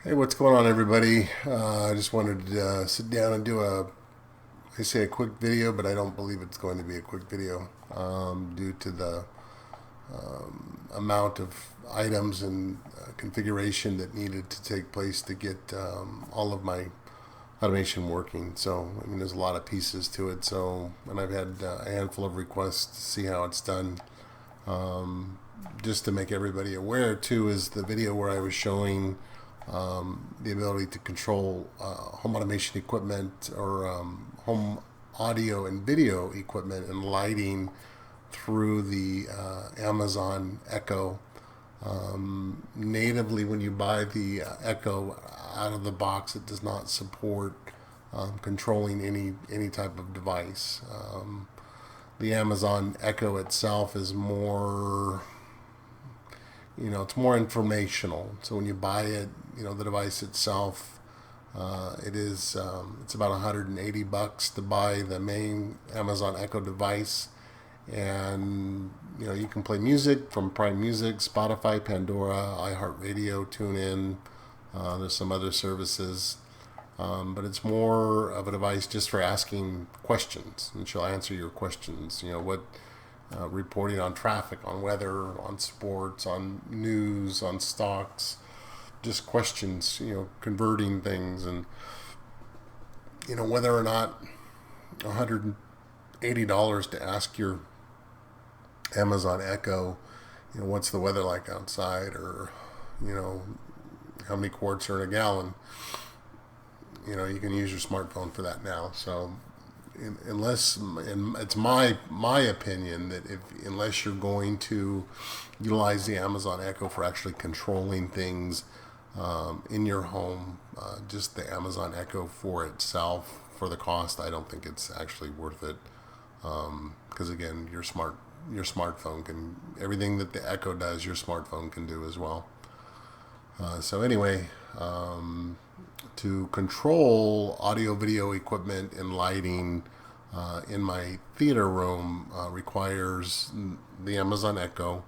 Hey, what's going on, everybody? I just wanted to sit down and do I say a quick video, but I don't believe it's going to be a quick video due to the amount of items and configuration that needed to take place to get all of my automation working. So, I mean, there's a lot of pieces to it. So, and I've had a handful of requests to see how it's done. Just to make everybody aware, too, is the video where I was showing the ability to control home automation equipment or home audio and video equipment and lighting through the Amazon Echo. Natively, when you buy the Echo out of the box, it does not support controlling any type of device. The Amazon Echo itself is more, it's more informational. So when you buy it, the device itself, it's about $180 to buy the main Amazon Echo device, and you can play music from Prime Music, Spotify, Pandora, iHeartRadio, TuneIn. There's some other services, but it's more of a device just for asking questions, and she'll answer your questions. What reporting on traffic, on weather, on sports, on news, on stocks, just questions, converting things, and whether or not $180 to ask your Amazon Echo, what's the weather like outside, or how many quarts are in a gallon. You can use your smartphone for that now. So unless, and it's my opinion that unless you're going to utilize the Amazon Echo for actually controlling things in your home, just the Amazon Echo for itself, for the cost, I don't think it's actually worth it. Because again, your smartphone can, everything that the Echo does, your smartphone can do as well. So anyway, to control audio video equipment and lighting in my theater room requires the Amazon Echo,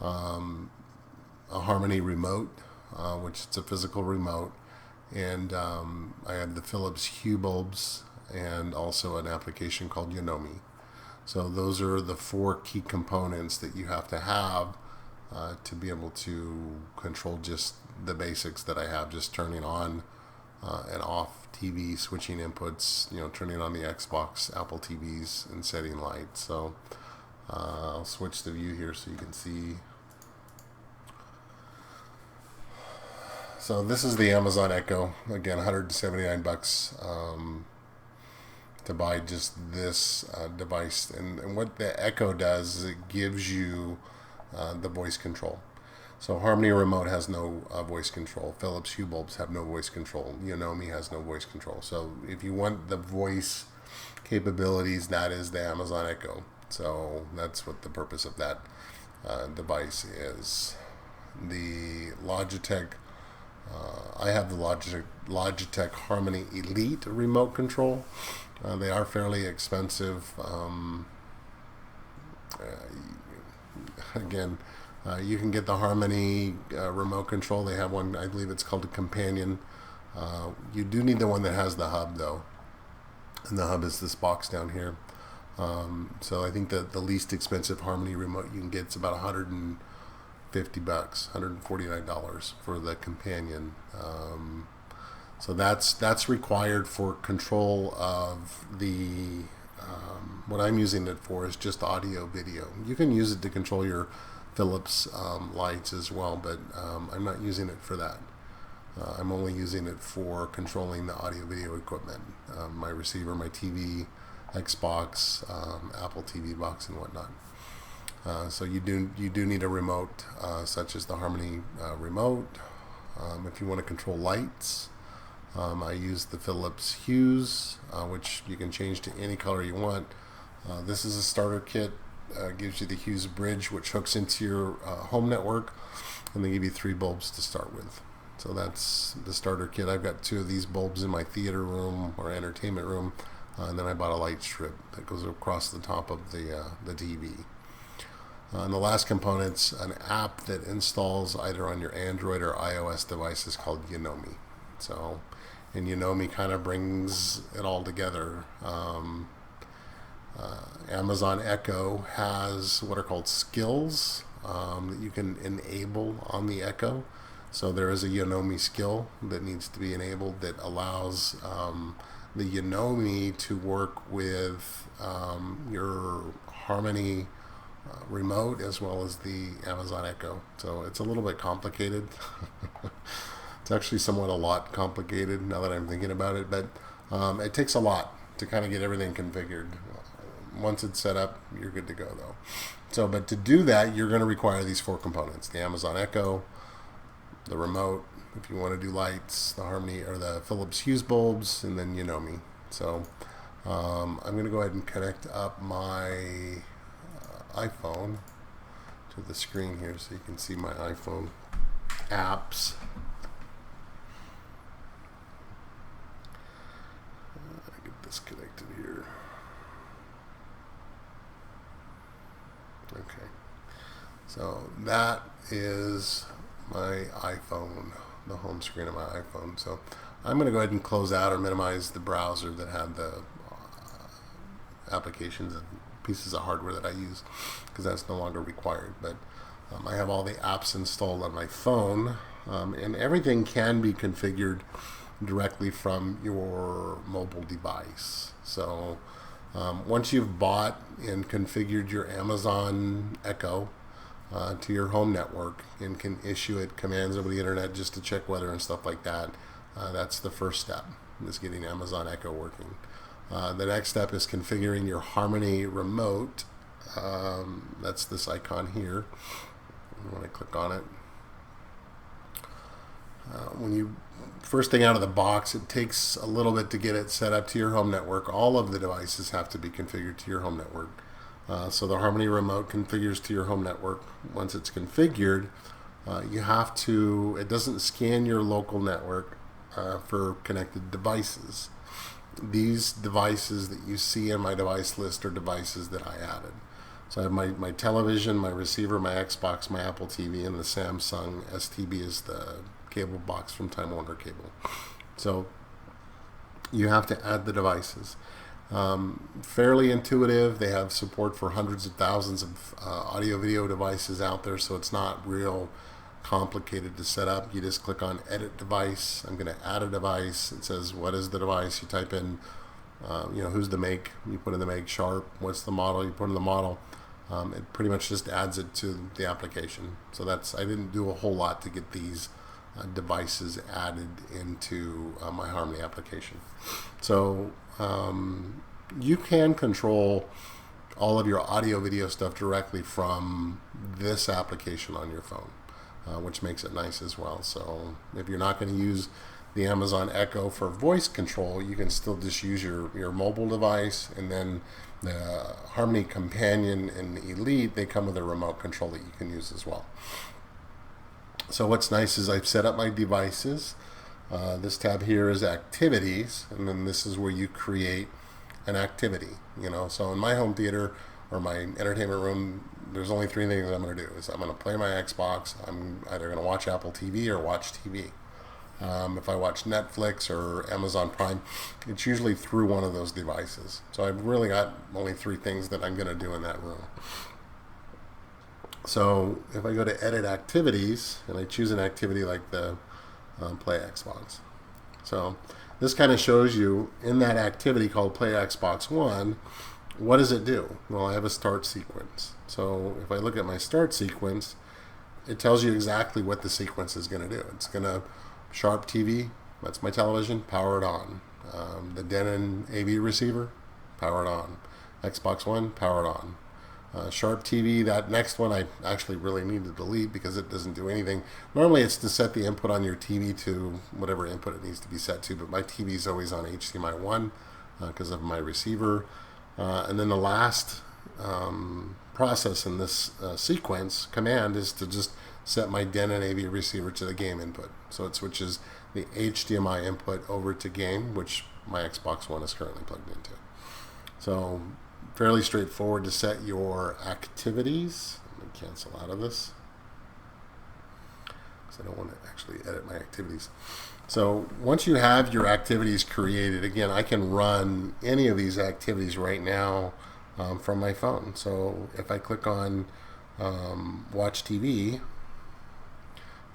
a Harmony remote, which is a physical remote, and I have the Philips Hue bulbs and also an application called Yonomi. So those are the four key components that you have to have to be able to control just the basics that I have, just turning on and off TV, switching inputs, turning on the Xbox, Apple TVs, and setting lights. So I'll switch the view here so you can see. So this is the Amazon Echo. Again, $179 to buy just this device. And what the Echo does is it gives you the voice control. So Harmony Remote has no voice control. Philips Hue bulbs have no voice control. Yonomi has no voice control. So if you want the voice capabilities, that is the Amazon Echo. So that's what the purpose of that device is. The Logitech, I have the Logitech Harmony Elite remote control. They are fairly expensive. Again, you can get the Harmony remote control. They have one, I believe it's called a Companion. You do need the one that has the hub, though. And the hub is this box down here. So I think that the least expensive Harmony remote you can get is about $150, $149 for the Companion. So that's required for control of the. What I'm using it for is just audio video. You can use it to control your Philips lights as well, but I'm not using it for that. I'm only using it for controlling the audio video equipment, my receiver, my TV, Xbox, Apple TV box, and whatnot. So you do need a remote such as the Harmony remote. If you want to control lights, I use the Philips Hues, which you can change to any color you want. This is a starter kit. Gives you the Hughes bridge, which hooks into your home network, and they give you 3 bulbs to start with. So that's the starter kit. I've got 2 of these bulbs in my theater room or entertainment room, and then I bought a light strip that goes across the top of the TV. And the last component's an app that installs either on your Android or iOS devices called Yonomi. So, and Yonomi kind of brings it all together. Amazon Echo has what are called skills that you can enable on the Echo. So there is a Yonomi skill that needs to be enabled that allows the Yonomi to work with your Harmony remote as well as the Amazon Echo. So it's a little bit complicated. It's actually somewhat a lot complicated now that I'm thinking about it, but it takes a lot to kind of get everything configured. Once it's set up, you're good to go though. So, but to do that, you're going to require these 4 components: the Amazon Echo, the remote, if you want to do lights, the Harmony or the Philips Hue bulbs, and then Yonomi. So I'm going to go ahead and connect up my iPhone to the screen here so you can see my iPhone apps. Get this connected here. Okay, so that is my iPhone, the home screen of my iPhone. So I'm going to go ahead and close out or minimize the browser that had the applications and pieces of hardware that I use, because that's no longer required. But I have all the apps installed on my phone, and everything can be configured directly from your mobile device. So once you've bought and configured your Amazon Echo to your home network and can issue it commands over the internet just to check weather and stuff like that, that's the first step, is getting Amazon Echo working. The next step is configuring your Harmony remote. That's this icon here. When I click on it, when you first thing out of the box, it takes a little bit to get it set up to your home network. All of the devices have to be configured to your home network. So the Harmony remote configures to your home network. Once it's configured, you have to, it doesn't scan your local network for connected devices. These devices that you see in my device list are devices that I added. So I have my television, my receiver, my Xbox, my Apple TV, and the Samsung STB is the cable box from Time Warner Cable. So you have to add the devices. Fairly intuitive. They have support for hundreds of thousands of audio video devices out there, so it's not real complicated to set up. You just click on edit device. I'm going to add a device. It says what is the device. You type in who's the make, you put in the make, Sharp, what's the model, you put in the model. It pretty much just adds it to the application. So that's, I didn't do a whole lot to get these devices added into my Harmony application. So you can control all of your audio video stuff directly from this application on your phone, which makes it nice as well. So if you're not going to use the Amazon Echo for voice control, you can still just use your mobile device, and then the Harmony Companion and Elite, they come with a remote control that you can use as well. So what's nice is I've set up my devices. This tab here is activities, and then this is where you create an activity. So in my home theater or my entertainment room, there's only 3 things I'm going to do. Is I'm going to play my Xbox, I'm either going to watch Apple TV or watch TV. If I watch Netflix or Amazon Prime, it's usually through one of those devices. So I've really got only 3 things that I'm going to do in that room. So if I go to edit activities and I choose an activity like the play Xbox. So this kind of shows you in that activity called play Xbox One, what does it do? Well, I have a start sequence. So if I look at my start sequence, it tells you exactly what the sequence is going to do. It's going to Sharp TV, that's my television, power it on. The Denon AV receiver, power it on. Xbox One, power it on. Sharp TV, that next one I actually really need to delete because it doesn't do anything. Normally it's to set the input on your TV to whatever input it needs to be set to, but my TV is always on HDMI 1 because of my receiver. And then the last process in this sequence command is to just set my Denon AV receiver to the game input. So it switches the HDMI input over to game, which my Xbox One is currently plugged into. So fairly straightforward to set your activities. Let me cancel out of this because I don't want to actually edit my activities. So once you have your activities created, again, I can run any of these activities right now from my phone. So if I click on watch TV,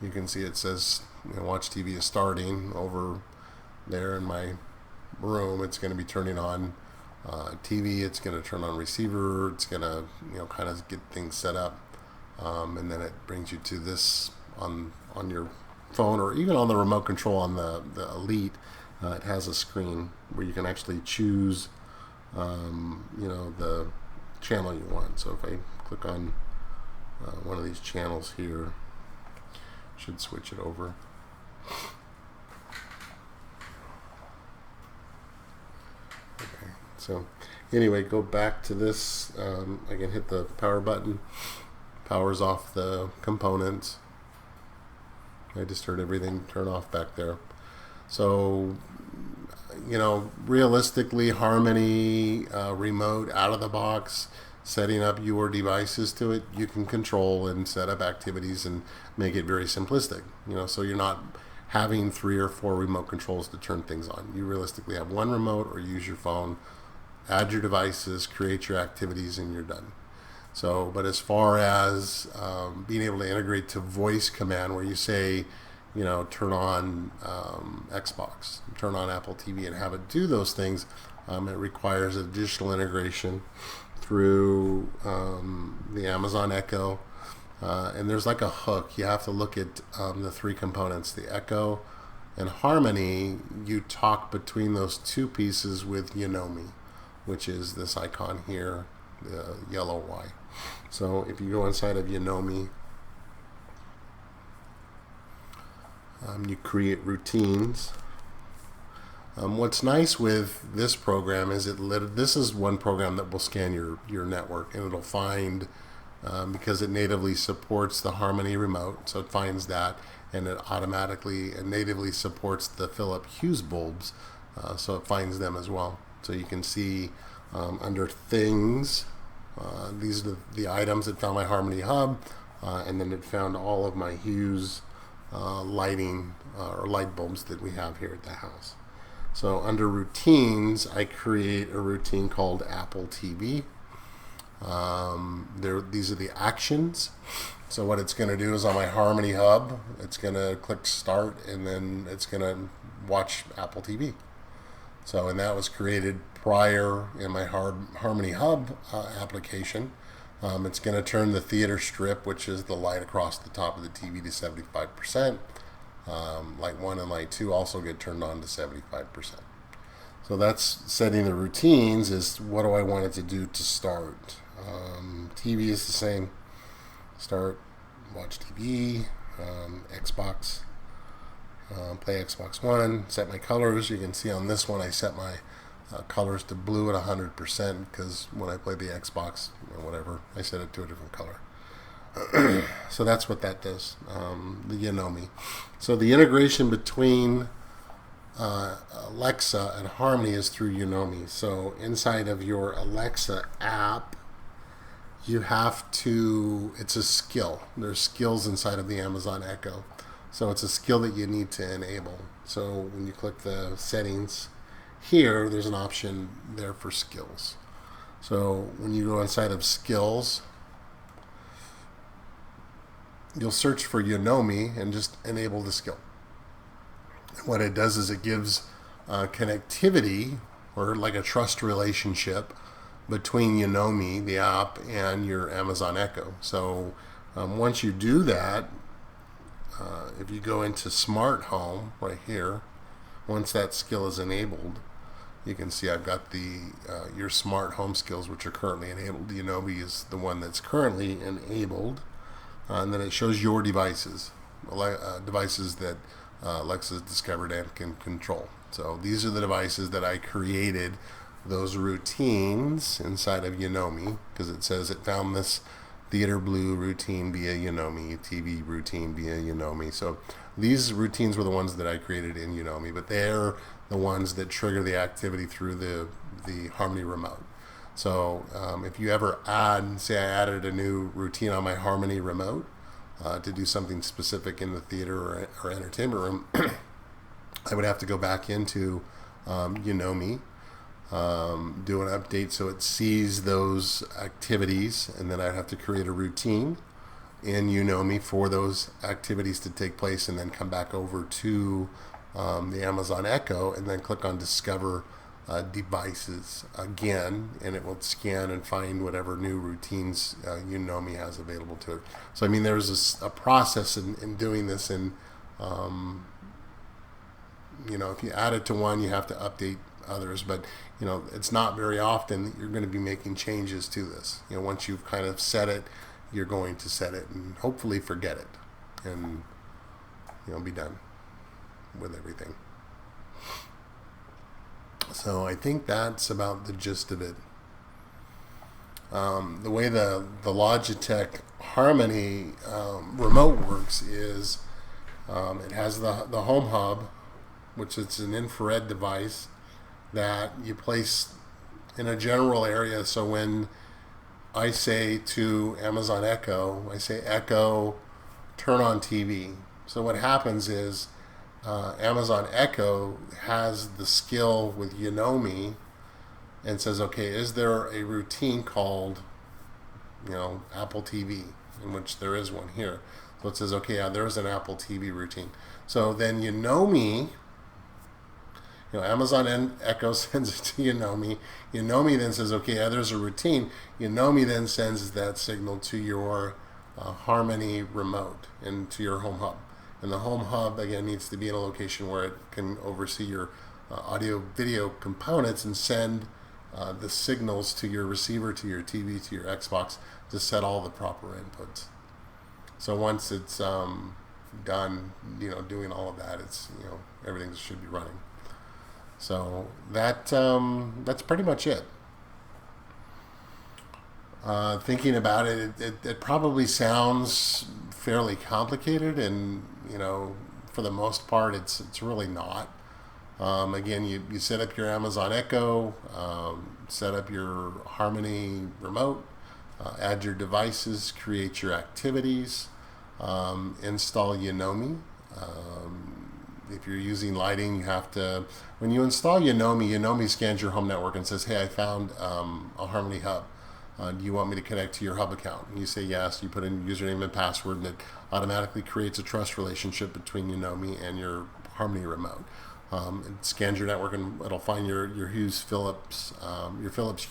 you can see it says watch TV is starting over there in my room. It's going to be turning on TV. It's going to turn on receiver. It's going to kind of get things set up, and then it brings you to this on your phone, or even on the remote control on the Elite. It has a screen where you can actually choose the channel you want. So if I click on one of these channels here, should switch it over. Okay, so anyway, go back to this. I can hit the power button, powers off the components. I just heard everything turn off back there. So realistically, Harmony remote out of the box, setting up your devices to it, you can control and set up activities and make it very simplistic. So you're not having 3 or 4 remote controls to turn things on. You realistically have one remote, or use your phone, add your devices, create your activities, and you're done. So, but as far as being able to integrate to voice command, where you say, turn on Xbox, turn on Apple TV, and have it do those things, it requires additional integration through the Amazon Echo. And there's like a hook. You have to look at the 3 components, the Echo and Harmony. You talk between those 2 pieces with Yonomi, which is this icon here, the yellow Y. So if you go inside of Yonomi, you create routines. What's nice with this program is this is one program that will scan your network, and it'll find, because it natively supports the Harmony remote, so it finds that, and it automatically and natively supports the Philip Hughes bulbs, so it finds them as well. So you can see under things, these are the items that found my Harmony hub, and then it found all of my Hughes lighting or light bulbs that we have here at the house. So under routines, I create a routine called Apple TV. These are the actions. So what it's going to do is on my Harmony hub, it's going to click start, and then it's going to watch Apple TV. So, and that was created prior in my Harmony hub application. It's going to turn the theater strip, which is the light across the top of the TV, to 75%. Light 1 and light 2 also get turned on to 75%. So that's setting the routines. Is what do I want it to do to start? TV is the same. Start, watch TV, Xbox, play Xbox One, set my colors. You can see on this one I set my colors to blue at 100%, because when I play the Xbox or whatever, I set it to a different color. So that's what that does, the Yonomi. So the integration between Alexa and Harmony is through Yonomi. So inside of your Alexa app, you have to, it's a skill. There's skills inside of the Amazon Echo. So it's a skill that you need to enable. So when you click the settings here, there's an option there for skills. So when you go inside of skills, you'll search for Yonomi and just enable the skill. What it does is it gives connectivity, or like a trust relationship, between Yonomi, the app, and your Amazon Echo. So once you do that, if you go into Smart Home right here, once that skill is enabled, you can see I've got the your Smart Home skills, which are currently enabled. Yonomi is the one that's currently enabled. And then it shows your devices, devices that Alexa's discovered and can control. So these are the devices that I created those routines inside of Yonomi, because it says it found this theater blue routine via Yonomi, TV routine via Yonomi. So these routines were the ones that I created in Yonomi, but they're the ones that trigger the activity through the Harmony remote. So if you ever add, say I added a new routine on my Harmony remote to do something specific in the theater or entertainment room, I would have to go back into Yonomi, do an update so it sees those activities, and then I'd have to create a routine in Yonomi for those activities to take place, and then come back over to the Amazon Echo and then click on Discover Devices again, and it will scan and find whatever new routines Yonomi has available to it. So I mean, there's a process in doing this, and if you add it to one, you have to update others, but it's not very often that you're going to be making changes to this. Once you've kind of set it, you're going to set it and hopefully forget it, and be done with everything. So I think that's about the gist of it. The way the Logitech Harmony remote works is it has the home hub, which is an infrared device that you place in a general area. So when I say to Amazon Echo, I say, Echo, turn on TV. So what happens is Amazon Echo has the skill with Yonomi and says, okay, is there a routine called, Apple TV, in which there is one here. So it says, okay, yeah, there is an Apple TV routine. So then Yonomi, Amazon Echo sends it to Yonomi. Yonomi then says, okay, yeah, there's a routine. Yonomi then sends that signal to your Harmony remote and to your home hub. And the home hub, again, needs to be in a location where it can oversee your audio-video components and send the signals to your receiver, to your TV, to your Xbox to set all the proper inputs. So once it's done, doing all of that, it's everything should be running. So that's pretty much it. Thinking about it, it probably sounds fairly complicated, and for the most part, it's really not. Again, you set up your Amazon Echo, set up your Harmony remote, add your devices, create your activities, install Yonomi. If you're using lighting, you have to, when you install Yonomi scans your home network and says, hey, I found a Harmony hub. Do you want me to connect to your hub account? And you say yes. You put in username and password, and it automatically creates a trust relationship between Yonomi and your Harmony remote. It scans your network, and it'll find your Philips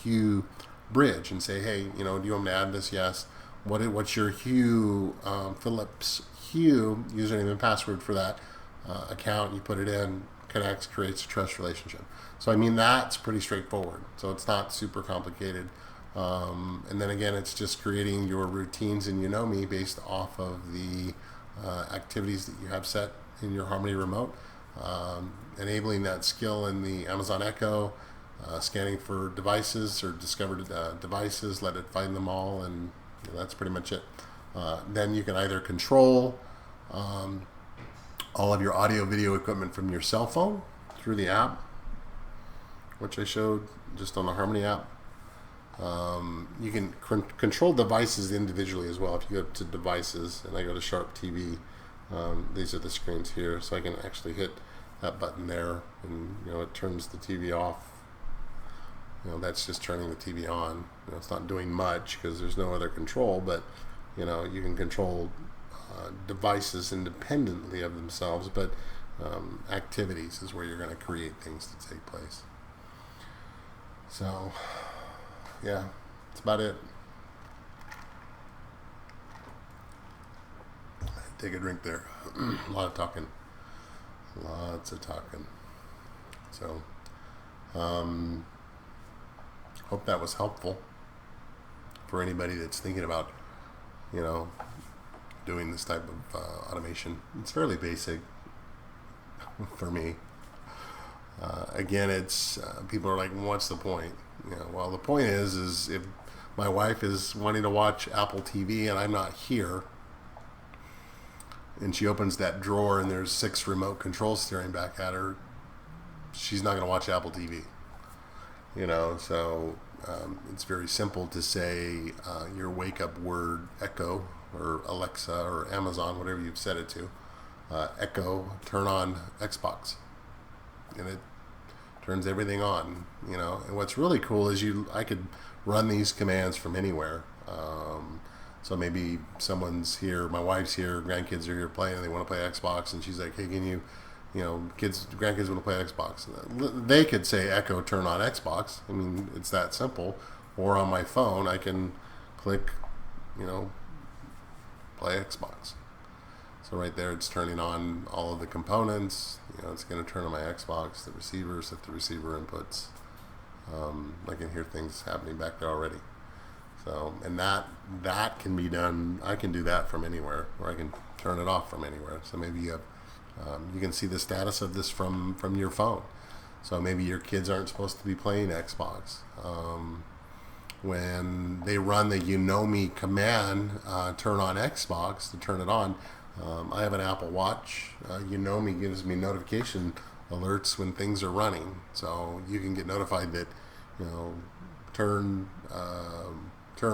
Hue bridge and say, hey, do you want me to add this? Yes. What's your Hue Philips Hue username and password for that account? You put it in, connects, creates a trust relationship. So I mean, that's pretty straightforward. So it's not super complicated. And then again, it's just creating your routines in Yonomi based off of the activities that you have set in your Harmony remote, enabling that skill in the Amazon Echo, scanning for devices or discovered devices, let it find them all, and that's pretty much it. Then you can either control all of your audio video equipment from your cell phone through the app, which I showed just on the Harmony app. You can control devices individually as well. If you go to devices and I go to Sharp TV, these are the screens here, so I can actually hit that button there, and it turns the TV off. That's just turning the TV on. It's not doing much because there's no other control, but you can control devices independently of themselves, but activities is where you're going to create things to take place. So yeah, that's about it. Take a drink there. A lot of talking. Lots of talking. So, hope that was helpful for anybody that's thinking about, doing this type of automation. It's fairly basic for me. Again, it's people are like, what's the point? Well, the point is if my wife is wanting to watch Apple TV and I'm not here, and she opens that drawer and there's 6 remote controls staring back at her, she's not going to watch Apple TV. So it's very simple to say your wake up word Echo or Alexa or Amazon, whatever you've set it to. Echo, turn on Xbox, and it turns everything on. And what's really cool is I could run these commands from anywhere. So maybe someone's here, my wife's here, grandkids are here playing, and they want to play Xbox, and she's like, "Hey, can you, grandkids want to play Xbox?" They could say, "Echo, turn on Xbox." I mean, it's that simple. Or on my phone, I can click, play Xbox. So right there, it's turning on all of the components. It's going to turn on my Xbox, the receiver, set the receiver inputs. I can hear things happening back there already. So, and that can be done. I can do that from anywhere, or I can turn it off from anywhere. So maybe you can see the status of this from your phone. So maybe your kids aren't supposed to be playing Xbox. When they run the Yonomi command, turn on Xbox, to turn it on, I have an Apple Watch. Yonomi gives me notification alerts when things are running, so you can get notified that turn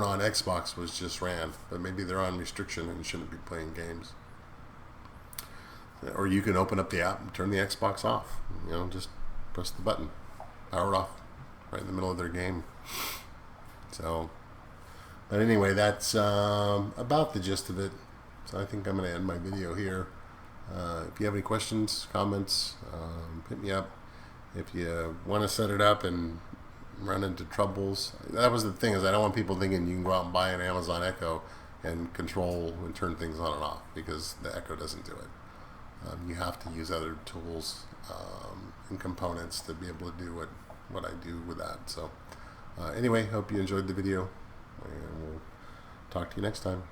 on Xbox was just ran, but maybe they're on restriction and shouldn't be playing games. Or you can open up the app and turn the Xbox off. Just press the button, power it off, right in the middle of their game. So, but anyway, that's about the gist of it. So I think I'm going to end my video here. If you have any questions, comments, hit me up. If you want to set it up and run into troubles, that was the thing, is I don't want people thinking you can go out and buy an Amazon Echo and control and turn things on and off, because the Echo doesn't do it. You have to use other tools and components to be able to do what I do with that. So anyway, hope you enjoyed the video, and we'll talk to you next time.